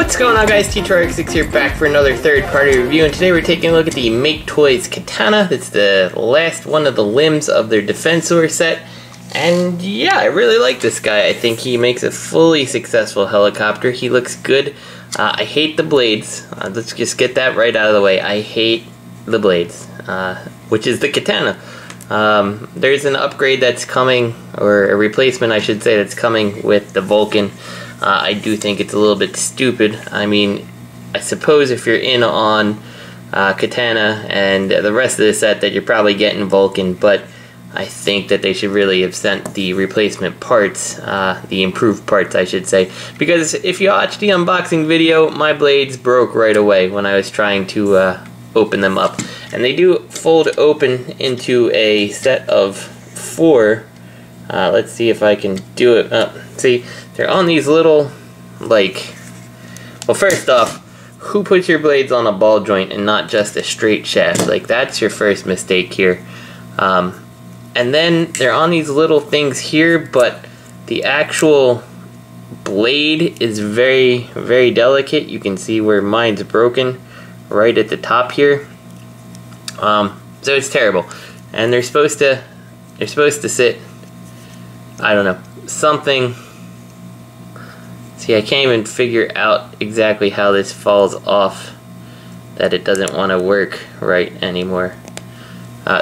What's going on, guys? T2RX6 here, back for another third-party review, and today we're taking a look at the Maketoys Katana. It's the last one of the limbs of their Defensor set, and yeah, I really like this guy. I think he makes a fully successful helicopter. He looks good. I hate the blades. Let's just get that right out of the way. I hate the blades, which is the Katana. There's an upgrade that's coming, or a replacement, I should say, that's coming with the Vulcan. I do think it's a little bit stupid. I mean, I suppose if you're in on Katana and the rest of the set that you're probably getting Vulcan, but I think that they should really have sent the replacement parts, the improved parts I should say, because if you watch the unboxing video, my blades broke right away when I was trying to open them up. And they do fold open into a set of 4. Let's see if I can do it. See, they're on these little, like, well, first off, who puts your blades on a ball joint and not just a straight shaft? Like, that's your first mistake here. And then they're on these little things here, but the actual blade is very, very delicate. You can see where mine's broken right at the top here. So it's terrible. And they're supposed to sit, I don't know, something. See, I can't even figure out exactly how this falls off, that it doesn't want to work right anymore.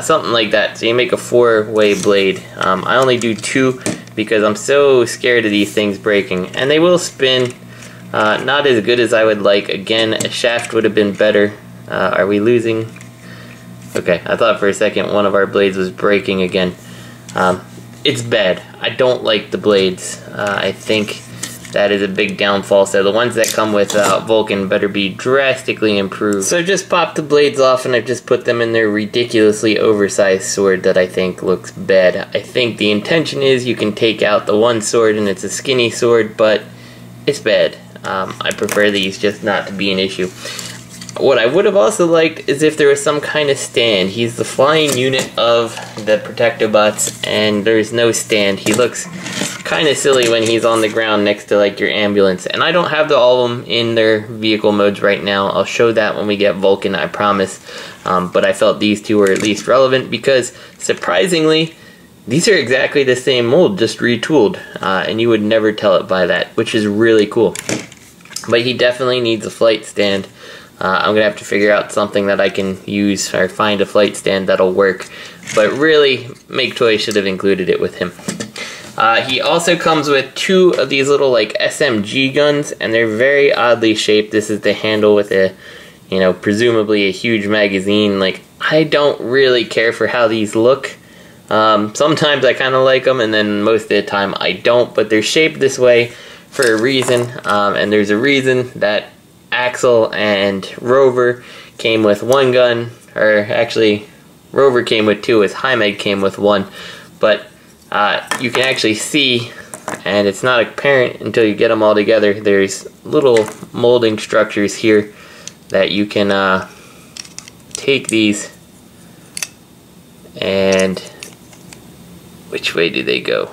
Something like that. So you make a 4-way blade. I only do 2 because I'm so scared of these things breaking. And they will spin. Not as good as I would like. Again, a shaft would have been better. Are we losing? Okay, I thought for a second one of our blades was breaking again. It's bad. I don't like the blades. I think that is a big downfall. So the ones that come with Vulcan better be drastically improved. So I've just popped the blades off and I've just put them in their ridiculously oversized sword that I think looks bad. I think the intention is you can take out the one sword and it's a skinny sword, but it's bad. I prefer these just not to be an issue. What I would have also liked is if there was some kind of stand. He's the flying unit of the Protectobots, and there's no stand. He looks kind of silly when he's on the ground next to like your ambulance. And I don't have all of them in their vehicle modes right now. I'll show that when we get Vulcan, I promise. But I felt these two were at least relevant because, surprisingly, these are exactly the same mold, just retooled. And you would never tell it by that, which is really cool. But he definitely needs a flight stand. I'm going to have to figure out something that I can use or find a flight stand that'll work. But really, Maketoys should have included it with him. He also comes with 2 of these little like SMG guns, and they're very oddly shaped. This is the handle with a, you know, presumably a huge magazine. Like, I don't really care for how these look. Sometimes I kind of like them, and then most of the time I don't. But they're shaped this way for a reason, and there's a reason that Axel and Rover came with 1 gun, or actually Rover came with 2 as Hymed came with 1, but you can actually see, and it's not apparent until you get them all together, there's little molding structures here that you can take these, and which way do they go?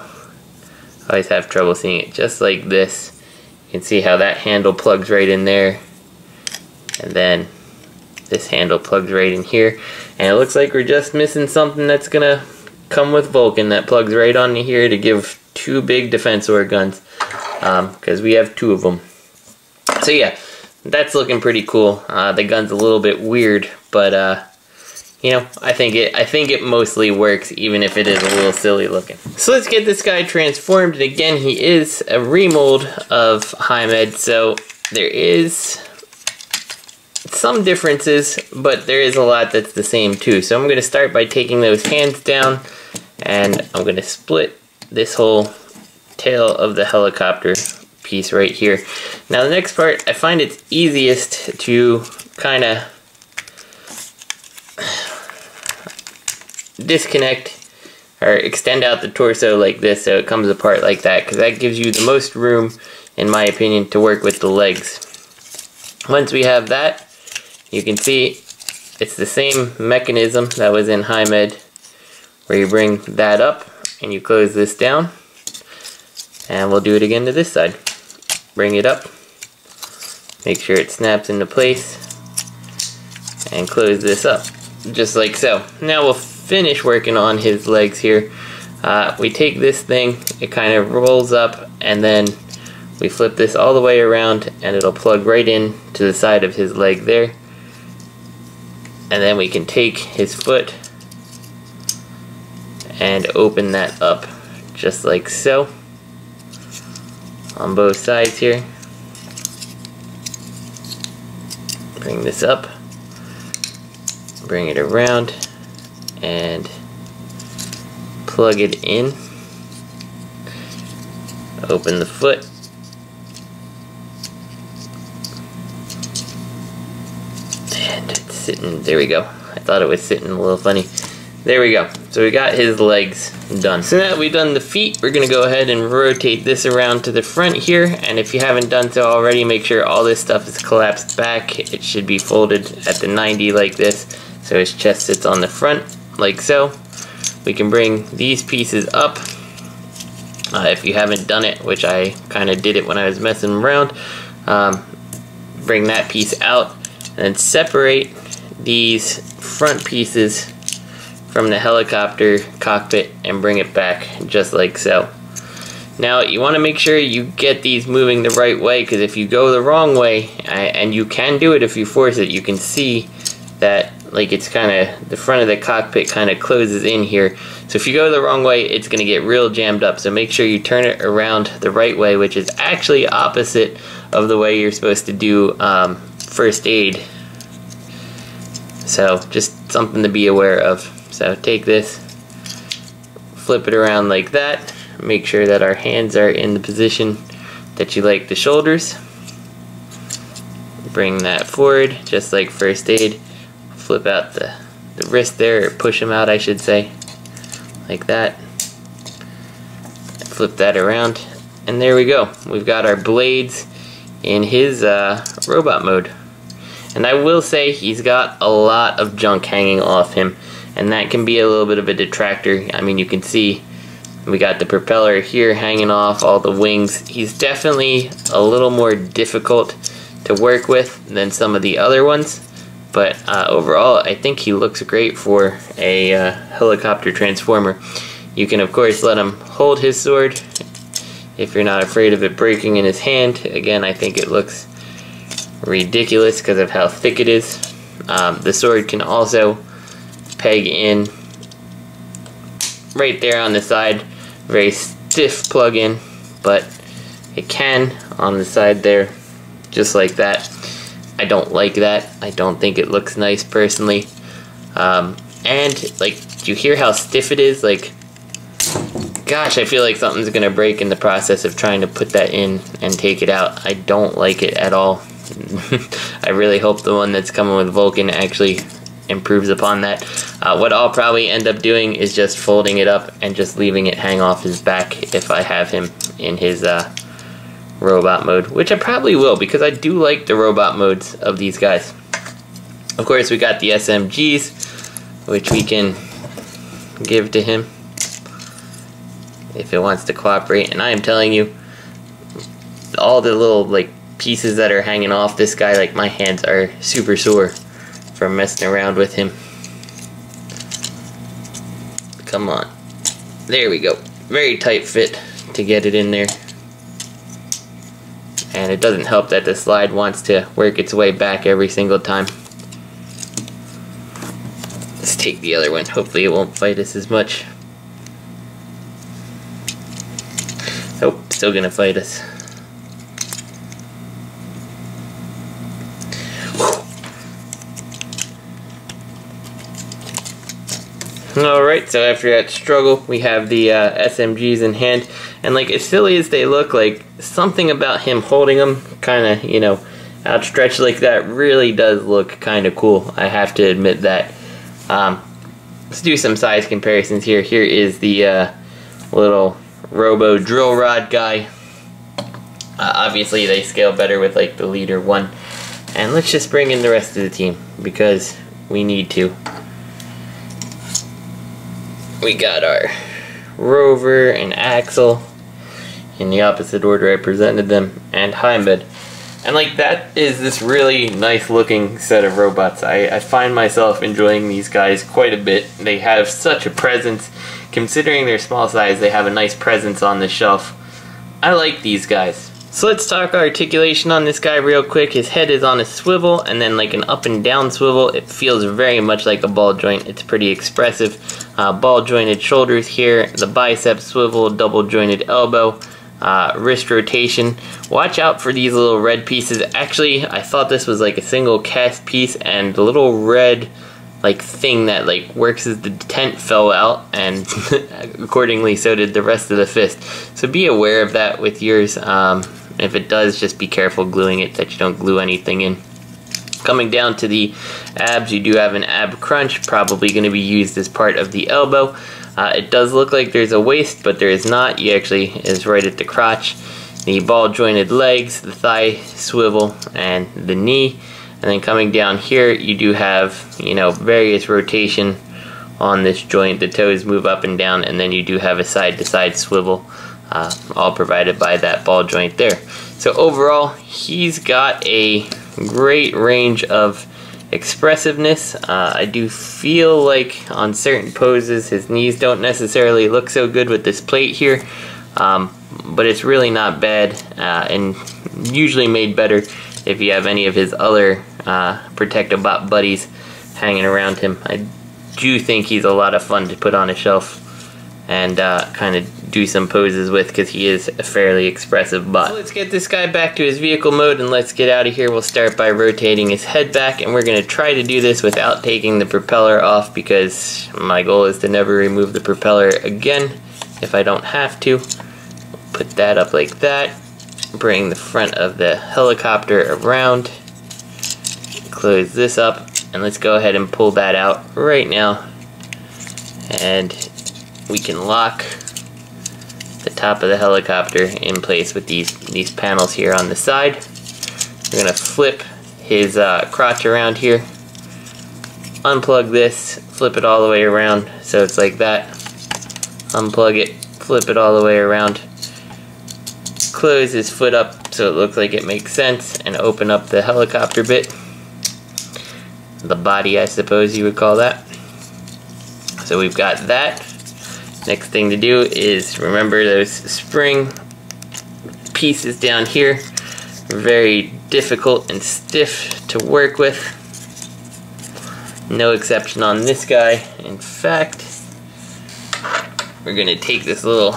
I always have trouble seeing it. Just like this. You can see how that handle plugs right in there, and then this handle plugs right in here, and it looks like we're just missing something that's gonna come with Vulcan that plugs right on here to give 2 big Defensor guns, because we have 2 of them. So yeah, that's looking pretty cool. The gun's a little bit weird, but you know, I think it mostly works, even if it is a little silly looking. So let's get this guy transformed, and again, he is a remold of Hymed, so there is some differences, but there is a lot that's the same too. So I'm going to start by taking those hands down, and I'm going to split this whole tail of the helicopter piece right here. Now the next part, I find it's easiest to kind of disconnect or extend out the torso like this so it comes apart like that, because that gives you the most room, in my opinion, to work with the legs. Once we have that, you can see it's the same mechanism that was in Hymed, where you bring that up and you close this down, and we'll do it again to this side. Bring it up, Make sure it snaps into place and close this up just like so. Now we'll finish working on his legs here. We take this thing, it kind of rolls up, and then we flip this all the way around and it'll plug right in to the side of his leg there. And then we can take his foot and open that up just like so on both sides here. Bring this up, bring it around, and plug it in. Open the foot. And it's sitting, there we go. I thought it was sitting a little funny. There we go. So we got his legs done. So now that we've done the feet, we're going to go ahead and rotate this around to the front here. And if you haven't done so already, make sure all this stuff is collapsed back. It should be folded at the 90 like this, so his chest sits on the front like so. We can bring these pieces up. If you haven't done it, which I kind of did it when I was messing around, bring that piece out and then separate these front pieces from the helicopter cockpit and bring it back just like so. Now you want to make sure you get these moving the right way, because if you go the wrong way, and you can do it if you force it, you can see that like it's kind of, the front of the cockpit kind of closes in here. So if you go the wrong way, it's going to get real jammed up. So make sure you turn it around the right way, which is actually opposite of the way you're supposed to do first aid. So just something to be aware of. So take this, flip it around like that, make sure that our hands are in the position that you like the shoulders. Bring that forward, just like first aid. Flip out the wrist there, or push them out I should say, like that. Flip that around, and there we go. We've got our blades in his robot mode. And I will say he's got a lot of junk hanging off him, and that can be a little bit of a detractor. I mean, you can see we got the propeller here hanging off, all the wings. He's definitely a little more difficult to work with than some of the other ones, but overall I think he looks great for a helicopter transformer. You can of course let him hold his sword if you're not afraid of it breaking in his hand. Again, I think it looks ridiculous because of how thick it is. The sword can also peg in right there on the side. Very stiff plug-in, but it can on the side there, just like that. I don't like that. I don't think it looks nice personally. And like, do you hear how stiff it is? Like, gosh, I feel like something's gonna break in the process of trying to put that in and take it out. I don't like it at all. I really hope the one that's coming with Vulcan actually improves upon that. What I'll probably end up doing is just folding it up and just leaving it hang off his back if I have him in his robot mode, which I probably will, because I do like the robot modes of these guys. Of course, we got the SMGs, which we can give to him if it wants to cooperate. And I am telling you, all the little like pieces that are hanging off this guy, like my hands are super sore from messing around with him. Come on. There we go. Very tight fit to get it in there. And it doesn't help that the slide wants to work its way back every single time. Let's take the other one. Hopefully it won't fight us as much. Oh, still gonna fight us. Alright, so after that struggle, we have the SMGs in hand, and like, as silly as they look, like, something about him holding them kind of, you know, outstretched like that really does look kind of cool. I have to admit that. Let's do some size comparisons here. Here is the little robo drill rod guy. Obviously they scale better with like the leader one. And let's just bring in the rest of the team, because we need to. We got our Rover and Axel in the opposite order I presented them, and Heimed. And like, that is this really nice looking set of robots. I find myself enjoying these guys quite a bit. They have such a presence. Considering their small size, they have a nice presence on the shelf. I like these guys. So let's talk articulation on this guy real quick. His head is on a swivel, and then like an up and down swivel. It feels very much like a ball joint. It's pretty expressive. Ball jointed shoulders here, the bicep swivel, double jointed elbow, wrist rotation. Watch out for these little red pieces. Actually, I thought this was like a single cast piece, and the little red like thing that like works as the detent fell out, and accordingly so did the rest of the fist. So be aware of that with yours. If it does, just be careful gluing it, that you don't glue anything in. Coming down to the abs, you do have an ab crunch, probably going to be used as part of the elbow. It does look like there's a waist, but there is not. You actually is right at the crotch. The ball jointed legs, the thigh swivel, and the knee. And then coming down here, you do have, you know, various rotation on this joint. The toes move up and down, and then you do have a side-to-side swivel, all provided by that ball joint there. So overall, he's got a great range of expressiveness. I do feel like on certain poses, his knees don't necessarily look so good with this plate here, but it's really not bad, and usually made better if you have any of his other Protect-A-Bot buddies hanging around him. I do think he's a lot of fun to put on a shelf and kind of do some poses with, because he is a fairly expressive bot. So let's get this guy back to his vehicle mode and let's get out of here. We'll start by rotating his head back, and we're going to try to do this without taking the propeller off, because my goal is to never remove the propeller again if I don't have to. Put that up like that. Bring the front of the helicopter around. Close this up, and let's go ahead and pull that out right now. And we can lock the top of the helicopter in place with these panels here on the side. We're going to flip his crotch around here. Unplug this, flip it all the way around so it's like that. Unplug it, flip it all the way around. Close his foot up so it looks like it makes sense, and open up the helicopter bit. The body, I suppose you would call that. So we've got that. Next thing to do is remember those spring pieces down here. Very difficult and stiff to work with. No exception on this guy. In fact, we're going to take this little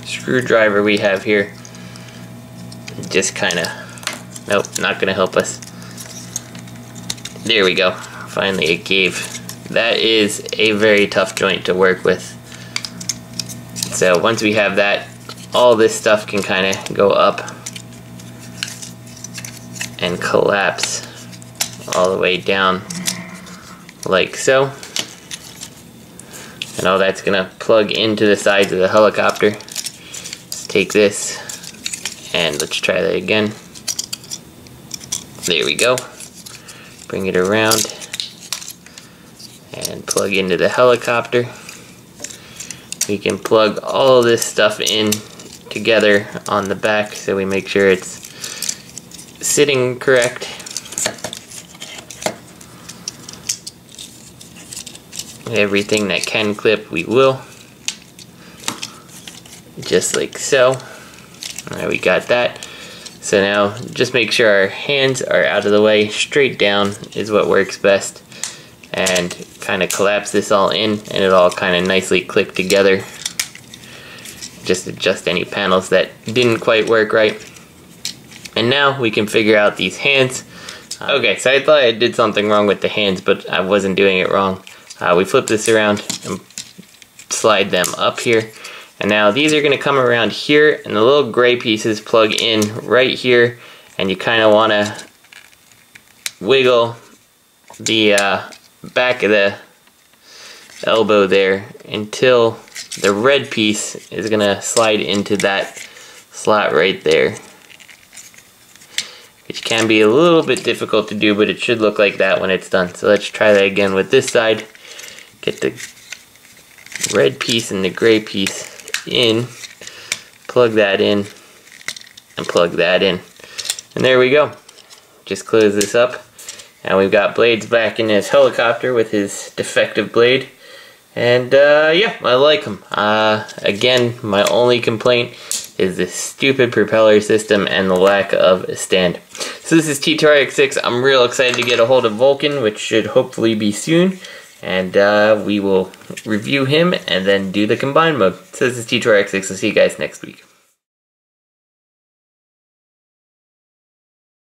screwdriver we have here. Just kind of, nope, not going to help us. There we go. Finally it gave. That is a very tough joint to work with. So once we have that, all this stuff can kind of go up and collapse all the way down like so. And all that's going to plug into the sides of the helicopter. Let's take this and let's try that again. There we go. Bring it around and plug into the helicopter. We can plug all of this stuff in together on the back so we make sure it's sitting correct. Everything that can clip, we will. Just like so. Alright, we got that. So now, just make sure our hands are out of the way. Straight down is what works best. And kind of collapse this all in, and it all kind of nicely click together. Just adjust any panels that didn't quite work right. And now we can figure out these hands. Okay, so I thought I did something wrong with the hands, but I wasn't doing it wrong. We flip this around and slide them up here. And now these are going to come around here, and the little gray pieces plug in right here, and you kind of want to wiggle the back of the elbow there until the red piece is going to slide into that slot right there. Which can be a little bit difficult to do, but it should look like that when it's done. So let's try that again with this side. Get the red piece and the gray piece in, plug that in, and plug that in. And there we go. Just close this up. And we've got Blade's back in his helicopter with his defective blade. And yeah, I like him. Again, my only complaint is the stupid propeller system and the lack of a stand. So this is T2RX6. I'm real excited to get a hold of Vulcan, which should hopefully be soon. And we will review him and then do the combined mode. So this is T2RX6. I'll see you guys next week.